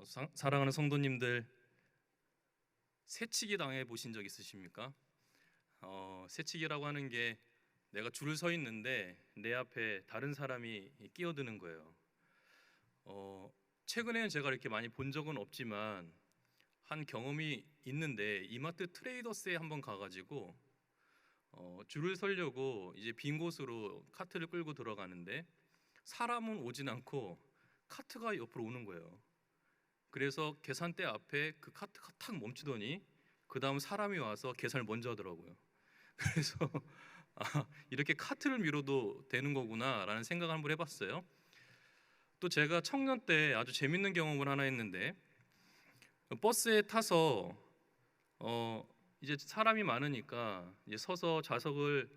사랑하는 성도님들, 새치기 당해 보신 적 있으십니까? 새치기라고 하는 게 내가 줄을 서 있는데 내 앞에 다른 사람이 끼어드는 거예요. 최근에는 제가 이렇게 많이 본 적은 없지만 한 경험이 있는데, 이마트 트레이더스에 한번 가가지고 줄을 서려고 이제 빈 곳으로 카트를 끌고 들어가는데 사람은 오진 않고 카트가 옆으로 오는 거예요. 그래서 계산대 앞에 그 카트가 탁 멈추더니 그 다음 사람이 와서 계산을 먼저 하더라고요. 그래서 이렇게 카트를 밀어도 되는 거구나 라는 생각을 한번 해봤어요. 또 제가 청년 때 아주 재밌는 경험을 하나 했는데, 버스에 타서 이제 사람이 많으니까 이제 서서 좌석을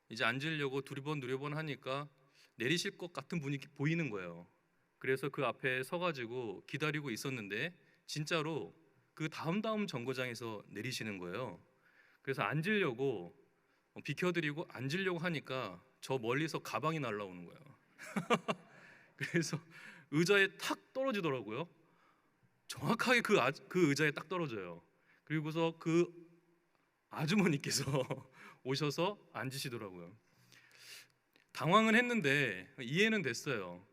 이제 앉으려고 두리번 누리번 하니까 내리실 것 같은 분이 보이는 거예요. 그래서 그 앞에 서가지고 기다리고 있었는데 진짜로 그 다음 정거장에서 내리시는 거예요. 그래서 앉으려고 비켜드리고 앉으려고 하니까 저 멀리서 가방이 날라오는 거예요. 그래서 의자에 탁 떨어지더라고요. 정확하게 그 의자에 딱 떨어져요. 그리고서 그 아주머니께서 오셔서 앉으시더라고요. 당황은 했는데 이해는 됐어요.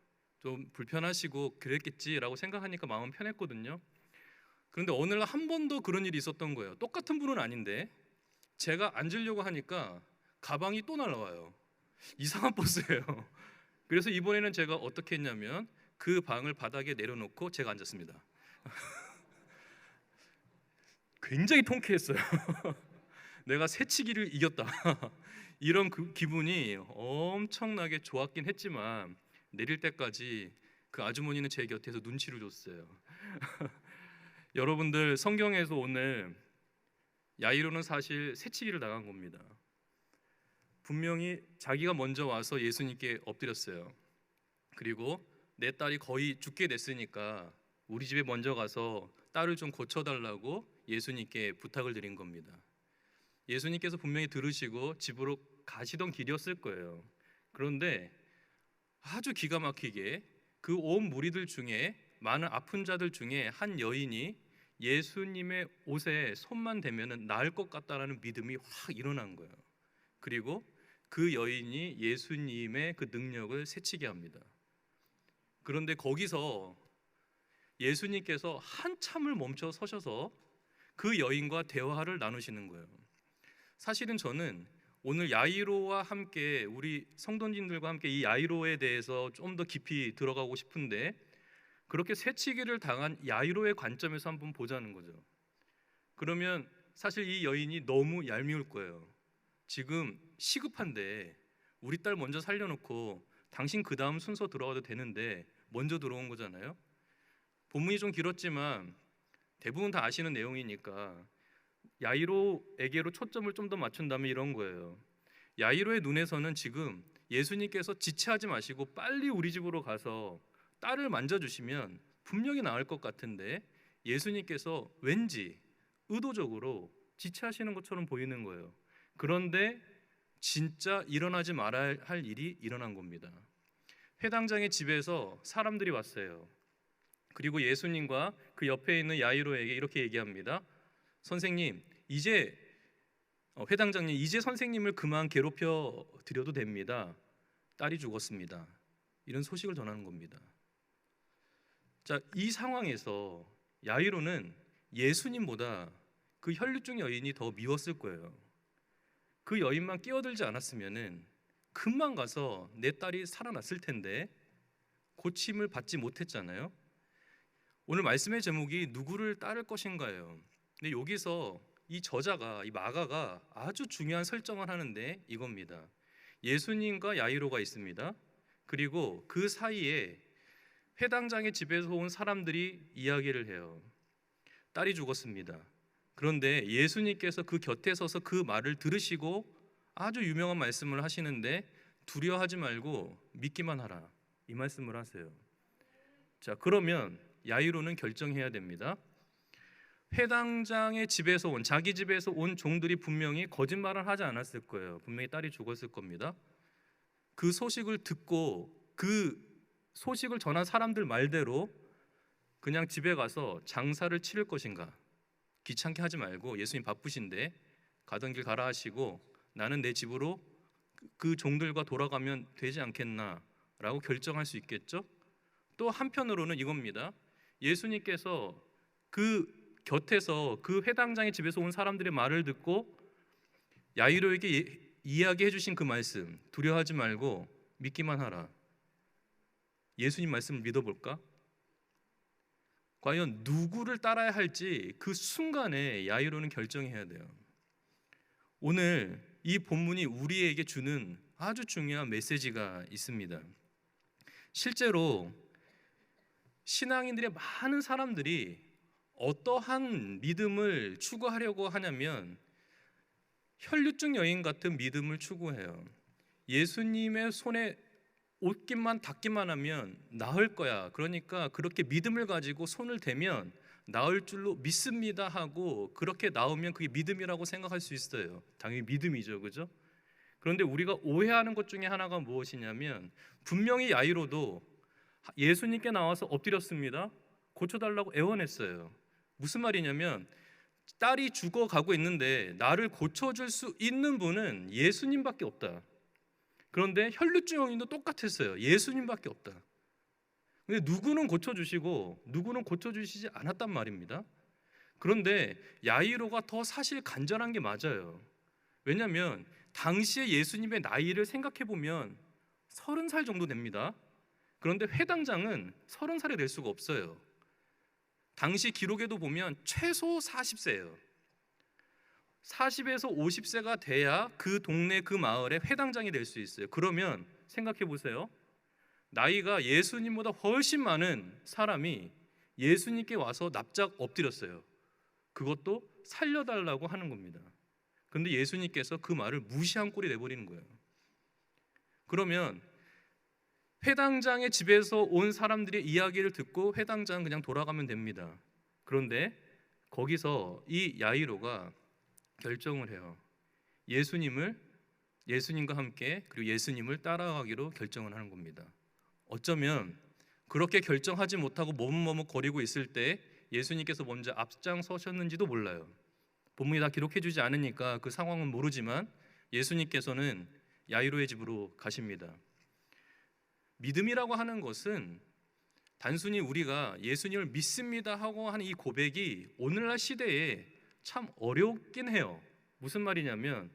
좀 불편하시고 그랬겠지라고 생각하니까 마음은 편했거든요. 그런데 어느 날 한 번 더 그런 일이 있었던 거예요. 똑같은 분은 아닌데 제가 앉으려고 하니까 가방이 또 날라와요. 이상한 버스예요. 그래서 이번에는 제가 어떻게 했냐면 그 방을 바닥에 내려놓고 제가 앉았습니다. 굉장히 통쾌했어요. 내가 새치기를 이겼다. 이런 그 기분이 엄청나게 좋았긴 했지만 내릴 때까지 그 아주머니는 제 곁에서 눈치를 줬어요. 여러분들, 성경에서 오늘 야이로는 사실 새치기를 당한 겁니다. 분명히 자기가 먼저 와서 예수님께 엎드렸어요. 그리고 내 딸이 거의 죽게 됐으니까 우리 집에 먼저 가서 딸을 좀 고쳐달라고 예수님께 부탁을 드린 겁니다. 예수님께서 분명히 들으시고 집으로 가시던 길이었을 거예요. 그런데 아주 기가 막히게 그 온 무리들 중에, 많은 아픈 자들 중에 한 여인이 예수님의 옷에 손만 대면 나을 것 같다라는 믿음이 확 일어난 거예요. 그리고 그 여인이 예수님의 그 능력을 새치게 합니다. 그런데 거기서 예수님께서 한참을 멈춰 서셔서 그 여인과 대화를 나누시는 거예요. 사실은 저는 오늘 야이로와 함께, 우리 성도님들과 함께 이 야이로에 대해서 좀 더 깊이 들어가고 싶은데, 그렇게 새치기를 당한 야이로의 관점에서 한번 보자는 거죠. 그러면 사실 이 여인이 너무 얄미울 거예요. 지금 시급한데 우리 딸 먼저 살려놓고 당신 그 다음 순서 들어가도 되는데 먼저 들어온 거잖아요. 본문이 좀 길었지만 대부분 다 아시는 내용이니까 야이로에게로 초점을 좀 더 맞춘다면 이런 거예요. 야이로의 눈에서는 지금 예수님께서 지체하지 마시고 빨리 우리 집으로 가서 딸을 만져주시면 분명히 나을 것 같은데 예수님께서 왠지 의도적으로 지체하시는 것처럼 보이는 거예요. 그런데 진짜 일어나지 말아야 할 일이 일어난 겁니다. 회당장의 집에서 사람들이 왔어요. 그리고 예수님과 그 옆에 있는 야이로에게 이렇게 얘기합니다. 선생님, 이제 회당장님, 이제 선생님을 그만 괴롭혀 드려도 됩니다. 딸이 죽었습니다. 이런 소식을 전하는 겁니다. 자, 이 상황에서 야이로는 예수님보다 그 혈류증 여인이 더 미웠을 거예요. 그 여인만 끼어들지 않았으면은 금방 가서 내 딸이 살아났을 텐데 고침을 받지 못했잖아요. 오늘 말씀의 제목이 누구를 따를 것인가예요. 근데 여기서 이 저자가, 이 마가가 아주 중요한 설정을 하는데 이겁니다. 예수님과 야이로가 있습니다. 그리고 그 사이에 회당장의 집에서 온 사람들이 이야기를 해요. 딸이 죽었습니다. 그런데 예수님께서 그 곁에 서서 그 말을 들으시고 아주 유명한 말씀을 하시는데, 두려워하지 말고 믿기만 하라, 이 말씀을 하세요. 자, 그러면 야이로는 결정해야 됩니다. 회당장의 집에서 온, 자기 집에서 온 종들이 분명히 거짓말을 하지 않았을 거예요. 분명히 딸이 죽었을 겁니다. 그 소식을 듣고 그 소식을 전한 사람들 말대로 그냥 집에 가서 장사를 치를 것인가? 귀찮게 하지 말고 예수님 바쁘신데 가던 길 가라 하시고 나는 내 집으로 그 종들과 돌아가면 되지 않겠나라고 결정할 수 있겠죠? 또 한편으로는 이겁니다. 예수님께서 그 곁에서 그 회당장의 집에서 온 사람들의 말을 듣고 야이로에게 이야기해 주신 그 말씀, 두려워하지 말고 믿기만 하라. 예수님 말씀을 믿어볼까? 과연 누구를 따라야 할지 그 순간에 야이로는 결정해야 돼요. 오늘 이 본문이 우리에게 주는 아주 중요한 메시지가 있습니다. 실제로 신앙인들의 많은 사람들이 어떠한 믿음을 추구하려고 하냐면 혈류증 여인 같은 믿음을 추구해요. 예수님의 손에 옷깃만 닿기만 하면 나을 거야. 그러니까 그렇게 믿음을 가지고 손을 대면 나을 줄로 믿습니다 하고 그렇게 나오면 그게 믿음이라고 생각할 수 있어요. 당연히 믿음이죠, 그죠? 그런데 우리가 오해하는 것 중에 하나가 무엇이냐면 분명히 야이로도 예수님께 나와서 엎드렸습니다. 고쳐달라고 애원했어요. 무슨 말이냐면 딸이 죽어가고 있는데 나를 고쳐줄 수 있는 분은 예수님밖에 없다. 그런데 혈류증 여인도 똑같았어요. 예수님밖에 없다. 근데 누구는 고쳐주시고 누구는 고쳐주시지 않았단 말입니다. 그런데 야이로가 더 사실 간절한 게 맞아요. 왜냐하면 당시에 예수님의 나이를 생각해보면 30살 정도 됩니다. 그런데 회당장은 30살이 될 수가 없어요. 당시 기록에도 보면 최소 40세예요. 40에서 50세가 돼야 그 동네 그 마을의 회당장이 될 수 있어요. 그러면 생각해 보세요. 나이가 예수님보다 훨씬 많은 사람이 예수님께 와서 납작 엎드렸어요. 그것도 살려달라고 하는 겁니다. 그런데 예수님께서 그 말을 무시한 꼴이 내버리는 거예요. 그러면 회당장의 집에서 온 사람들의 이야기를 듣고 회당장은 그냥 돌아가면 됩니다. 그런데 거기서 이 야이로가 결정을 해요. 예수님과 함께 그리고 예수님을 따라가기로 결정을 하는 겁니다. 어쩌면 그렇게 결정하지 못하고 머뭇머뭇거리고 있을 때 예수님께서 먼저 앞장서셨는지도 몰라요. 본문이 다 기록해 주지 않으니까 그 상황은 모르지만 예수님께서는 야이로의 집으로 가십니다. 믿음이라고 하는 것은 단순히 우리가 예수님을 믿습니다 하고 하는 이 고백이 오늘날 시대에 참 어렵긴 해요. 무슨 말이냐면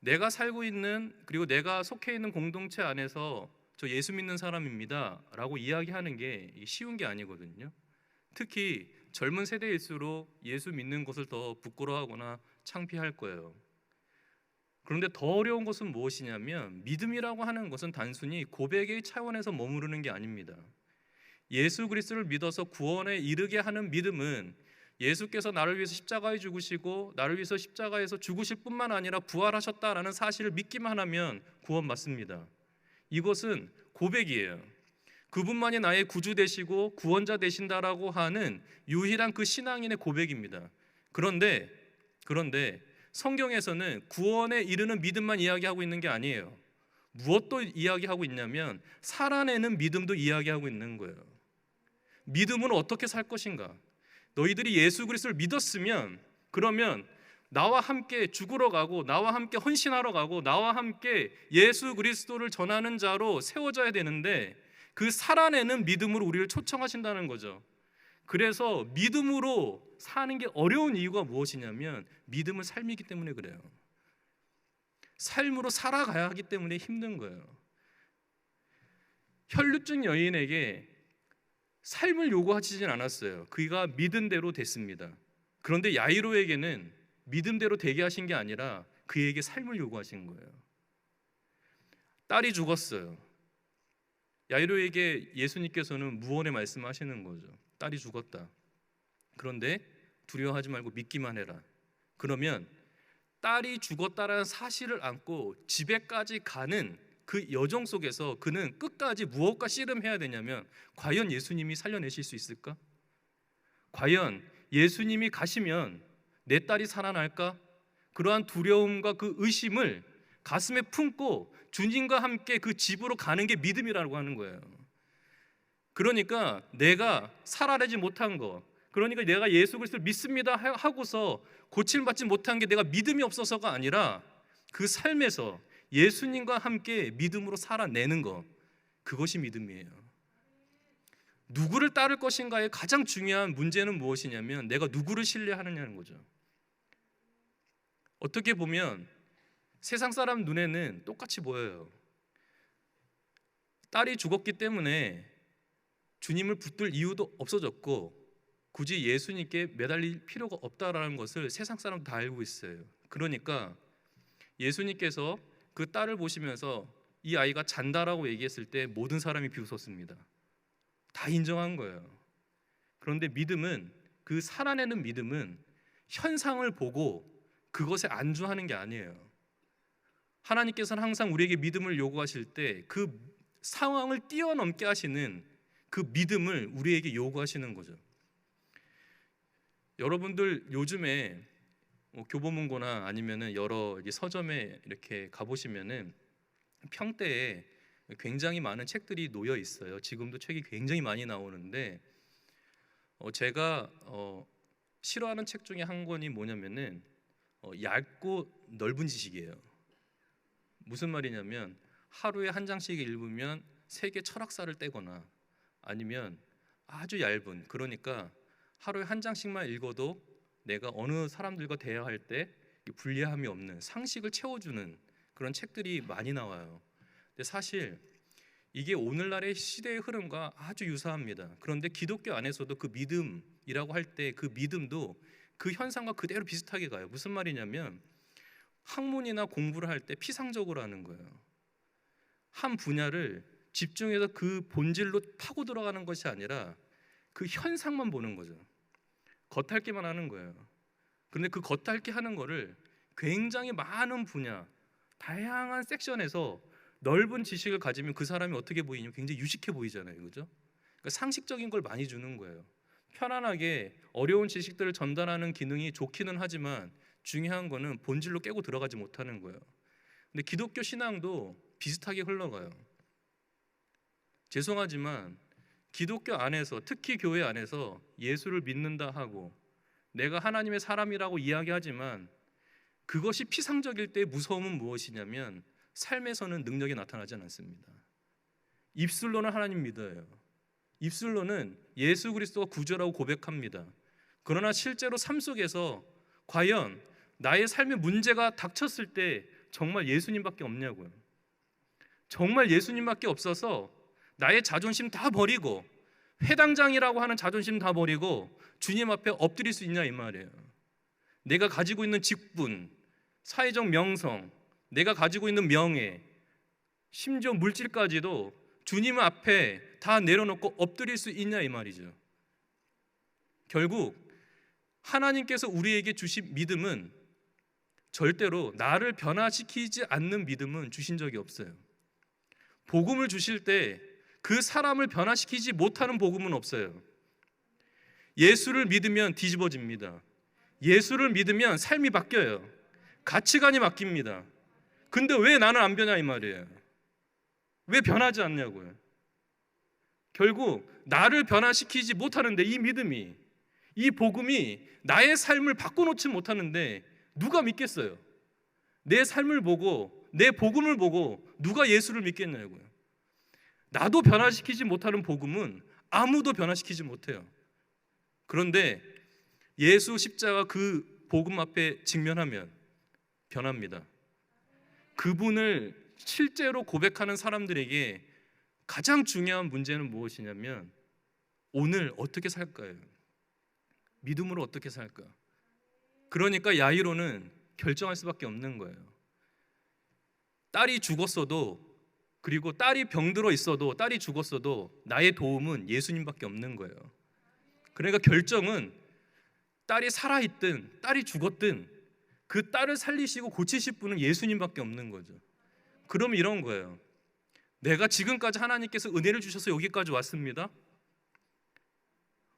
내가 살고 있는 그리고 내가 속해 있는 공동체 안에서 저 예수 믿는 사람입니다 라고 이야기하는 게 쉬운 게 아니거든요. 특히 젊은 세대일수록 예수 믿는 것을 더 부끄러워하거나 창피할 거예요. 그런데 더 어려운 것은 무엇이냐면 믿음이라고 하는 것은 단순히 고백의 차원에서 머무르는 게 아닙니다. 예수 그리스도를 믿어서 구원에 이르게 하는 믿음은 예수께서 나를 위해서 십자가에 죽으시고 나를 위해서 십자가에서 죽으실 뿐만 아니라 부활하셨다라는 사실을 믿기만 하면 구원받습니다. 이것은 고백이에요. 그분만이 나의 구주 되시고 구원자 되신다라고 하는 유일한 그 신앙인의 고백입니다. 그런데 성경에서는 구원에 이르는 믿음만 이야기하고 있는 게 아니에요. 무엇도 이야기하고 있냐면 살아내는 믿음도 이야기하고 있는 거예요. 믿음은 어떻게 살 것인가? 너희들이 예수 그리스도를 믿었으면 그러면 나와 함께 죽으러 가고 나와 함께 헌신하러 가고 나와 함께 예수 그리스도를 전하는 자로 세워져야 되는데 그 살아내는 믿음으로 우리를 초청하신다는 거죠. 그래서 믿음으로 사는 게 어려운 이유가 무엇이냐면 믿음은 삶이기 때문에 그래요. 삶으로 살아가야 하기 때문에 힘든 거예요. 혈류증 여인에게 삶을 요구하시진 않았어요. 그가 믿은 대로 됐습니다. 그런데 야이로에게는 믿음대로 되게 하신 게 아니라 그에게 삶을 요구하신 거예요. 딸이 죽었어요. 야이로에게 예수님께서는 무언의 말씀하시는 거죠. 딸이 죽었다. 그런데 두려워하지 말고 믿기만 해라. 그러면 딸이 죽었다라는 사실을 안고 집에까지 가는 그 여정 속에서 그는 끝까지 무엇과 씨름해야 되냐면 과연 예수님이 살려내실 수 있을까? 과연 예수님이 가시면 내 딸이 살아날까? 그러한 두려움과 그 의심을 가슴에 품고 주님과 함께 그 집으로 가는 게 믿음이라고 하는 거예요. 그러니까 내가 살아내지 못한 거, 그러니까 내가 예수 그리스도를 믿습니다 하고서 고침받지 못한 게 내가 믿음이 없어서가 아니라 그 삶에서 예수님과 함께 믿음으로 살아내는 거, 그것이 믿음이에요. 누구를 따를 것인가의 가장 중요한 문제는 무엇이냐면 내가 누구를 신뢰하느냐는 거죠. 어떻게 보면 세상 사람 눈에는 똑같이 보여요. 딸이 죽었기 때문에 주님을 붙들 이유도 없어졌고 굳이 예수님께 매달릴 필요가 없다라는 것을 세상 사람 다 알고 있어요. 그러니까 예수님께서 그 딸을 보시면서 이 아이가 잔다라고 얘기했을 때 모든 사람이 비웃었습니다. 다 인정한 거예요. 그런데 믿음은, 그 살아내는 믿음은 현상을 보고 그것에 안주하는 게 아니에요. 하나님께서는 항상 우리에게 믿음을 요구하실 때 그 상황을 뛰어넘게 하시는 그 믿음을 우리에게 요구하시는 거죠. 여러분들 요즘에 교보문고나 아니면은 여러 서점에 이렇게 가보시면은 평대에 굉장히 많은 책들이 놓여 있어요. 지금도 책이 굉장히 많이 나오는데 제가 싫어하는 책 중에 한 권이 뭐냐면은 얇고 넓은 지식이에요. 무슨 말이냐면 하루에 한 장씩 읽으면 세계 철학사를 떼거나 아니면 아주 얇은, 그러니까 하루에 한 장씩만 읽어도 내가 어느 사람들과 대화할 때 불리함이 없는 상식을 채워주는 그런 책들이 많이 나와요. 근데 사실 이게 오늘날의 시대의 흐름과 아주 유사합니다. 그런데 기독교 안에서도 그 믿음이라고 할 때 그 믿음도 그 현상과 그대로 비슷하게 가요. 무슨 말이냐면 학문이나 공부를 할 때 피상적으로 하는 거예요. 한 분야를 집중해서 그 본질로 파고 들어가는 것이 아니라 그 현상만 보는 거죠. 겉핥기만 하는 거예요. 그런데 그 겉핥기 하는 거를 굉장히 많은 분야, 다양한 섹션에서 넓은 지식을 가지면 그 사람이 어떻게 보이냐면 굉장히 유식해 보이잖아요. 그죠? 그러니까 상식적인 걸 많이 주는 거예요. 편안하게 어려운 지식들을 전달하는 기능이 좋기는 하지만 중요한 거는 본질로 깨고 들어가지 못하는 거예요. 근데 기독교 신앙도 비슷하게 흘러가요. 죄송하지만 기독교 안에서, 특히 교회 안에서 예수를 믿는다 하고 내가 하나님의 사람이라고 이야기하지만 그것이 피상적일 때의 무서움은 무엇이냐면 삶에서는 능력이 나타나지 않습니다. 입술로는 하나님 믿어요. 입술로는 예수 그리스도가 구주라고 고백합니다. 그러나 실제로 삶 속에서 과연 나의 삶에 문제가 닥쳤을 때 정말 예수님밖에 없냐고요. 정말 예수님밖에 없어서 나의 자존심 다 버리고 회당장이라고 하는 자존심 다 버리고 주님 앞에 엎드릴 수 있냐 이 말이에요. 내가 가지고 있는 직분, 사회적 명성, 내가 가지고 있는 명예, 심지어 물질까지도 주님 앞에 다 내려놓고 엎드릴 수 있냐 이 말이죠. 결국 하나님께서 우리에게 주신 믿음은 절대로 나를 변화시키지 않는 믿음은 주신 적이 없어요. 복음을 주실 때 그 사람을 변화시키지 못하는 복음은 없어요. 예수를 믿으면 뒤집어집니다. 예수를 믿으면 삶이 바뀌어요. 가치관이 바뀝니다. 근데 왜 나는 안 변하 이 말이에요. 왜 변하지 않냐고요. 결국 나를 변화시키지 못하는데 이 믿음이, 이 복음이 나의 삶을 바꿔놓지 못하는데 누가 믿겠어요? 내 삶을 보고 내 복음을 보고 누가 예수를 믿겠냐고요. 나도 변화시키지 못하는 복음은 아무도 변화시키지 못해요. 그런데 예수 십자가 그 복음 앞에 직면하면 변합니다. 그분을 실제로 고백하는 사람들에게 가장 중요한 문제는 무엇이냐면 오늘 어떻게 살까요? 믿음으로 어떻게 살까? 그러니까 야이로는 결정할 수밖에 없는 거예요. 딸이 죽었어도, 그리고 딸이 병들어 있어도, 딸이 죽었어도 나의 도움은 예수님밖에 없는 거예요. 그러니까 결정은 딸이 살아있든 딸이 죽었든 그 딸을 살리시고 고치실 분은 예수님밖에 없는 거죠. 그럼 이런 거예요. 내가 지금까지 하나님께서 은혜를 주셔서 여기까지 왔습니다.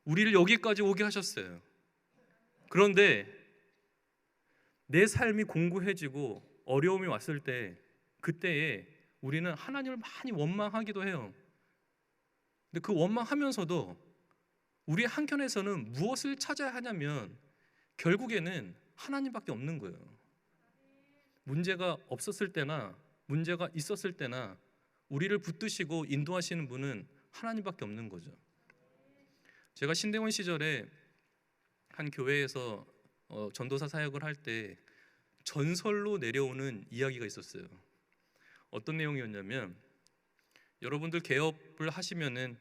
우리를 여기까지 오게 하셨어요. 그런데 내 삶이 공고해지고 어려움이 왔을 때, 그때에 우리는 하나님을 많이 원망하기도 해요. 근데 그 원망하면서도 우리의 한켠에서는 무엇을 찾아야 하냐면 결국에는 하나님밖에 없는 거예요. 문제가 없었을 때나 문제가 있었을 때나 우리를 붙드시고 인도하시는 분은 하나님밖에 없는 거죠. 제가 신대원 시절에 한 교회에서 전도사 사역을 할 때 전설로 내려오는 이야기가 있었어요. 어떤 내용이었냐면, 여러분들 개업을 하시면은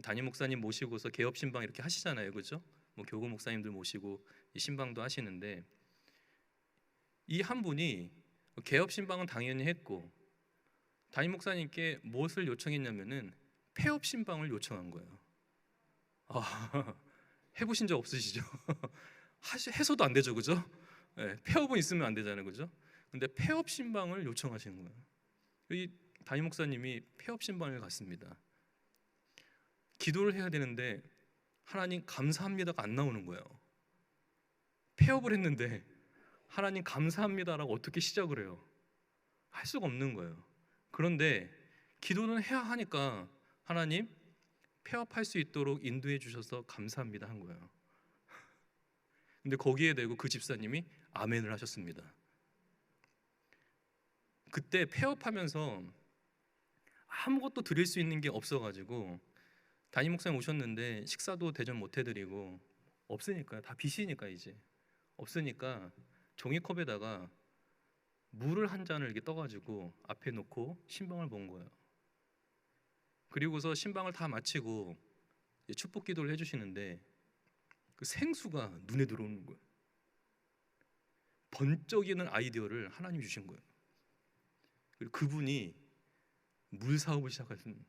담임 목사님 모시고서 개업 신방 이렇게 하시잖아요, 그렇죠? 교구 목사님들 모시고 이 신방도 하시는데, 이 한 분이 개업 신방은 당연히 했고 담임 목사님께 무엇을 요청했냐면은 폐업 신방을 요청한 거예요. 해보신 적 없으시죠? 해서도 안 되죠, 그죠? 네, 폐업은 있으면 안 되잖아요, 그죠? 근데 폐업 신방을 요청하시는 거예요. 이 담임 목사님이 폐업 신방을 갔습니다. 기도를 해야 되는데 하나님 감사합니다가 안 나오는 거예요. 폐업을 했는데 하나님 감사합니다라고 어떻게 시작을 해요? 할 수가 없는 거예요. 그런데 기도는 해야 하니까 하나님 폐업할 수 있도록 인도해 주셔서 감사합니다 한 거예요. 근데 거기에 대고 그 집사님이 아멘을 하셨습니다. 그때 폐업하면서 아무것도 드릴 수 있는 게 없어가지고 담임 목사님 오셨는데 식사도 대접 못 해드리고, 없으니까 다 빚이니까 이제 없으니까 종이컵에다가 물을 한 잔을 이렇게 떠가지고 앞에 놓고 신방을 본 거예요. 그리고서 신방을 다 마치고 축복 기도를 해주시는데 그 생수가 눈에 들어오는 거예요. 번쩍이는 아이디어를 하나님이 주신 거예요. 그리고 그분이 물 사업을 시작하신,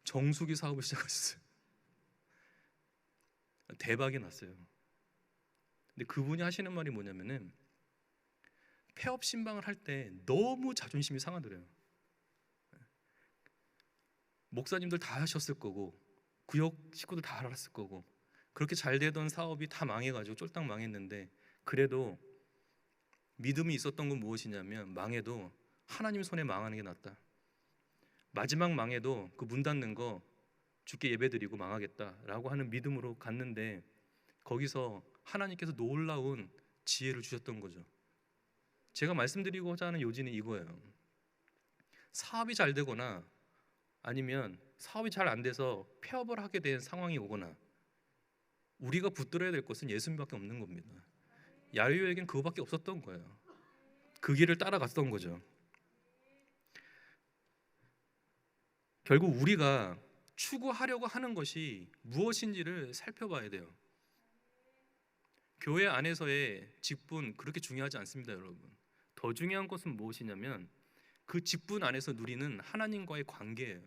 정수기 사업을 시작하셨어요. 대박이 났어요. 근데 그분이 하시는 말이 뭐냐면은 폐업 신방을 할 때 너무 자존심이 상하더래요. 목사님들 다 하셨을 거고 구역 식구들 다 알았을 거고 그렇게 잘 되던 사업이 다 망해가지고 쫄딱 망했는데, 그래도 믿음이 있었던 건 무엇이냐면 망해도 하나님 손에 망하는 게 낫다. 마지막 망해도 그 문 닫는 거 주께 예배드리고 망하겠다라고 하는 믿음으로 갔는데, 거기서 하나님께서 놀라운 지혜를 주셨던 거죠. 제가 말씀드리고자 하는 요지는 이거예요. 사업이 잘 되거나 아니면 사업이 잘 안 돼서 폐업을 하게 된 상황이 오거나 우리가 붙들어야 될 것은 예수님밖에 없는 겁니다. 야이로에겐 그거밖에 없었던 거예요. 그 길을 따라갔던 거죠. 결국 우리가 추구하려고 하는 것이 무엇인지를 살펴봐야 돼요. 교회 안에서의 직분 그렇게 중요하지 않습니다, 여러분. 더 중요한 것은 무엇이냐면 그 직분 안에서 누리는 하나님과의 관계예요.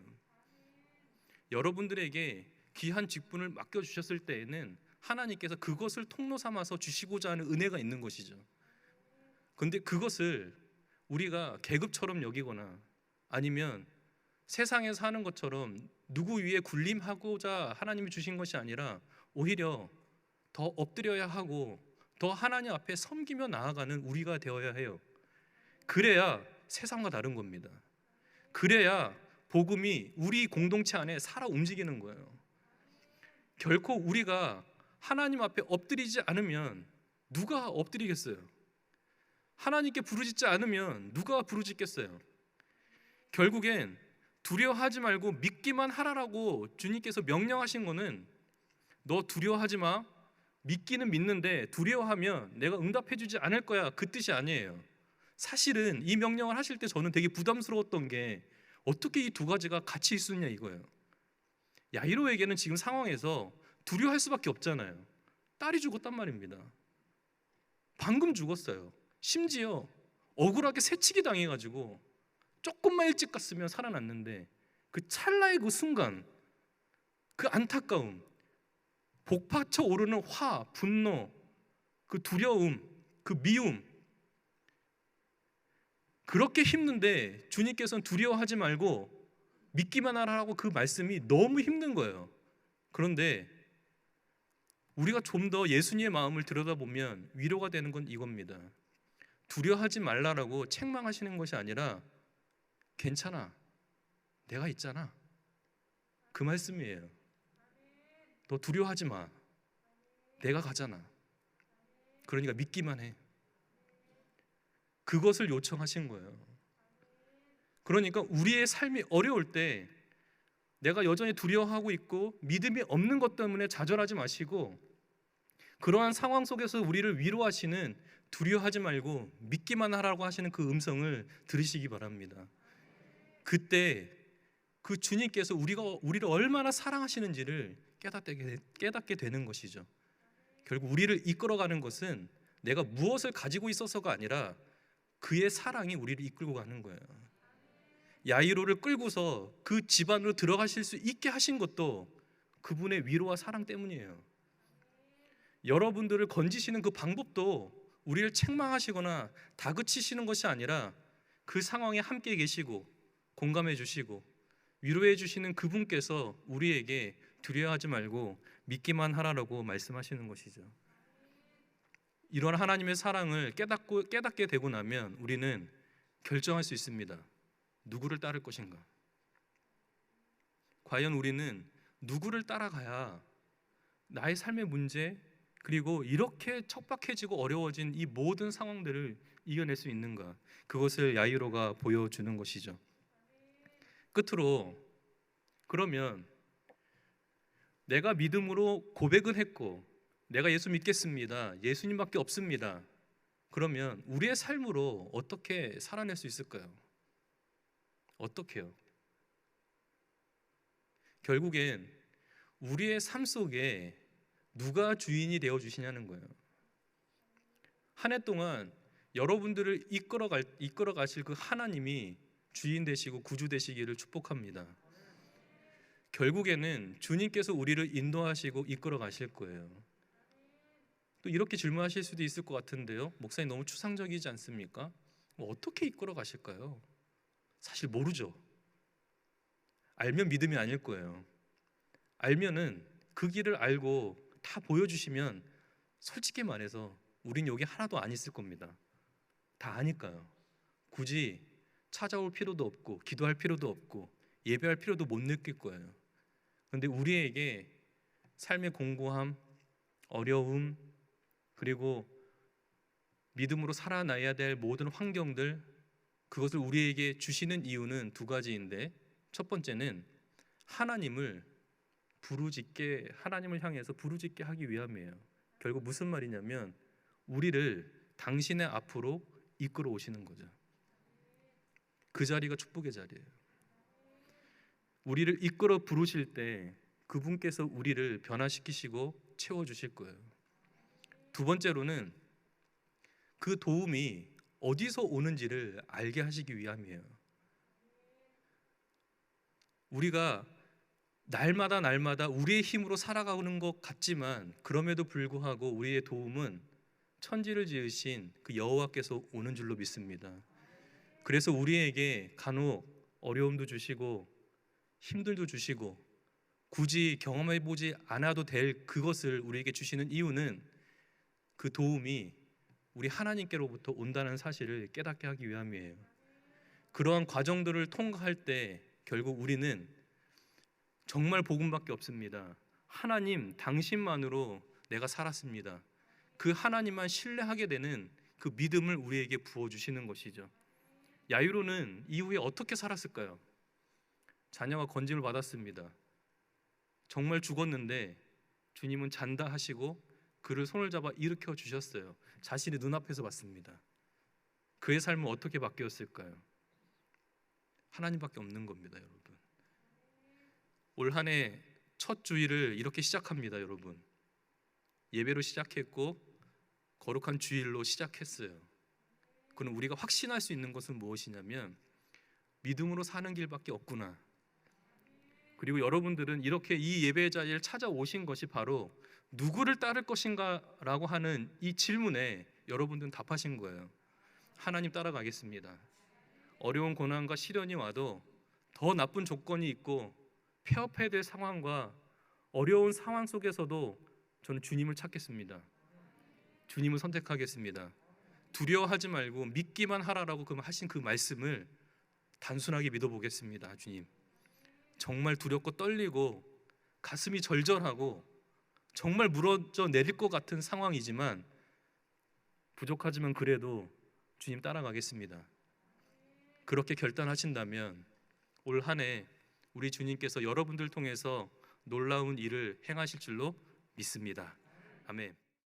여러분들에게 귀한 직분을 맡겨주셨을 때에는 하나님께서 그것을 통로 삼아서 주시고자 하는 은혜가 있는 것이죠. 그런데 그것을 우리가 계급처럼 여기거나 아니면 세상에서 하는 것처럼 누구 위에 군림하고자 하나님이 주신 것이 아니라 오히려 더 엎드려야 하고 더 하나님 앞에 섬기며 나아가는 우리가 되어야 해요. 그래야 세상과 다른 겁니다. 그래야 복음이 우리 공동체 안에 살아 움직이는 거예요. 결코 우리가 하나님 앞에 엎드리지 않으면 누가 엎드리겠어요? 하나님께 부르짖지 않으면 누가 부르짖겠어요? 결국엔 두려워하지 말고 믿기만 하라라고 주님께서 명령하신 거는 너 두려워하지 마, 믿기는 믿는데 두려워하면 내가 응답해주지 않을 거야, 그 뜻이 아니에요. 사실은 이 명령을 하실 때 저는 되게 부담스러웠던 게 어떻게 이 두 가지가 같이 있었냐 이거예요. 야이로에게는 지금 상황에서 두려워할 수밖에 없잖아요. 딸이 죽었단 말입니다. 방금 죽었어요. 심지어 억울하게 새치기 당해가지고 조금만 일찍 갔으면 살아났는데 그 찰나의 그 순간, 그 안타까움, 복받쳐 오르는 화, 분노, 그 두려움, 그 미움, 그렇게 힘든데 주님께서는 두려워하지 말고 믿기만 하라고 그 말씀이 너무 힘든 거예요. 그런데 우리가 좀 더 예수님의 마음을 들여다보면 위로가 되는 건 이겁니다. 두려워하지 말라라고 책망하시는 것이 아니라 괜찮아, 내가 있잖아, 그 말씀이에요. 너 두려워하지 마. 내가 가잖아. 그러니까 믿기만 해. 그것을 요청하신 거예요. 그러니까 우리의 삶이 어려울 때 내가 여전히 두려워하고 있고 믿음이 없는 것 때문에 좌절하지 마시고, 그러한 상황 속에서 우리를 위로하시는, 두려워하지 말고 믿기만 하라고 하시는 그 음성을 들으시기 바랍니다. 그때 그 주님께서 우리를 얼마나 사랑하시는지를 깨닫게 되는 것이죠. 결국 우리를 이끌어가는 것은 내가 무엇을 가지고 있어서가 아니라 그의 사랑이 우리를 이끌고 가는 거예요. 야이로를 끌고서 그 집 안으로 들어가실 수 있게 하신 것도 그분의 위로와 사랑 때문이에요. 여러분들을 건지시는 그 방법도 우리를 책망하시거나 다그치시는 것이 아니라 그 상황에 함께 계시고 공감해 주시고 위로해 주시는 그분께서 우리에게 두려워하지 말고 믿기만 하라고 말씀하시는 것이죠. 이런 하나님의 사랑을 깨닫게 되고 나면 우리는 결정할 수 있습니다. 누구를 따를 것인가? 과연 우리는 누구를 따라가야 나의 삶의 문제, 그리고 이렇게 척박해지고 어려워진 이 모든 상황들을 이겨낼 수 있는가? 그것을 야이로가 보여주는 것이죠. 끝으로, 그러면 내가 믿음으로 고백은 했고 내가 예수 믿겠습니다, 예수님밖에 없습니다, 그러면 우리의 삶으로 어떻게 살아낼 수 있을까요? 어떻게요? 결국엔 우리의 삶 속에 누가 주인이 되어 주시냐는 거예요. 한 해 동안 여러분들을 이끌어 가실 그 하나님이 주인 되시고 구주 되시기를 축복합니다. 결국에는 주님께서 우리를 인도하시고 이끌어 가실 거예요. 또 이렇게 질문하실 수도 있을 것 같은데요, 목사님 너무 추상적이지 않습니까? 어떻게 이끌어 가실까요? 사실 모르죠. 알면 믿음이 아닐 거예요. 알면은 그 길을 알고 다 보여주시면 솔직히 말해서 우린 여기 하나도 안 있을 겁니다. 다 아니까요. 굳이 찾아올 필요도 없고 기도할 필요도 없고 예배할 필요도 못 느낄 거예요. 그런데 우리에게 삶의 공고함, 어려움, 그리고 믿음으로 살아나야 될 모든 환경들, 그것을 우리에게 주시는 이유는 두 가지인데, 첫 번째는 하나님을 향해서 부르짖게 하기 위함이에요. 결국 무슨 말이냐면 우리를 당신의 앞으로 이끌어 오시는 거죠. 그 자리가 축복의 자리예요. 우리를 이끌어 부르실 때 그분께서 우리를 변화시키시고 채워주실 거예요. 두 번째로는 그 도움이 어디서 오는지를 알게 하시기 위함이에요. 우리가 날마다 우리의 힘으로 살아가는 것 같지만 그럼에도 불구하고 우리의 도움은 천지를 지으신 그 여호와께서 오는 줄로 믿습니다. 그래서 우리에게 간혹 어려움도 주시고 힘들도 주시고 굳이 경험해보지 않아도 될 그것을 우리에게 주시는 이유는 그 도움이 우리 하나님께로부터 온다는 사실을 깨닫게 하기 위함이에요. 그러한 과정들을 통과할 때 결국 우리는 정말 복음밖에 없습니다. 하나님 당신만으로 내가 살았습니다. 그 하나님만 신뢰하게 되는 그 믿음을 우리에게 부어주시는 것이죠. 야이로는 이후에 어떻게 살았을까요? 자녀가 건짐을 받았습니다. 정말 죽었는데 주님은 잔다 하시고 그를 손을 잡아 일으켜 주셨어요. 자신의 눈앞에서 봤습니다. 그의 삶은 어떻게 바뀌었을까요? 하나님밖에 없는 겁니다, 여러분. 올 한 해 첫 주일을 이렇게 시작합니다, 여러분. 예배로 시작했고 거룩한 주일로 시작했어요. 그럼 우리가 확신할 수 있는 것은 무엇이냐면 믿음으로 사는 길밖에 없구나. 그리고 여러분들은 이렇게 이 예배 자리를 찾아오신 것이 바로 누구를 따를 것인가 라고 하는 이 질문에 여러분들은 답하신 거예요. 하나님 따라가겠습니다. 어려운 고난과 시련이 와도 더 나쁜 조건이 있고 폐업해야 될 상황과 어려운 상황 속에서도 저는 주님을 찾겠습니다. 주님을 선택하겠습니다. 두려워하지 말고 믿기만 하라라고 하신 그 말씀을 단순하게 믿어보겠습니다. 주님, 정말 두렵고 떨리고 가슴이 절절하고 정말 무너져 내릴 것 같은 상황이지만 부족하지만 그래도 주님 따라가겠습니다. 그렇게 결단하신다면 올 한 해 우리 주님께서 여러분들 통해서 놀라운 일을 행하실 줄로 믿습니다. 아멘.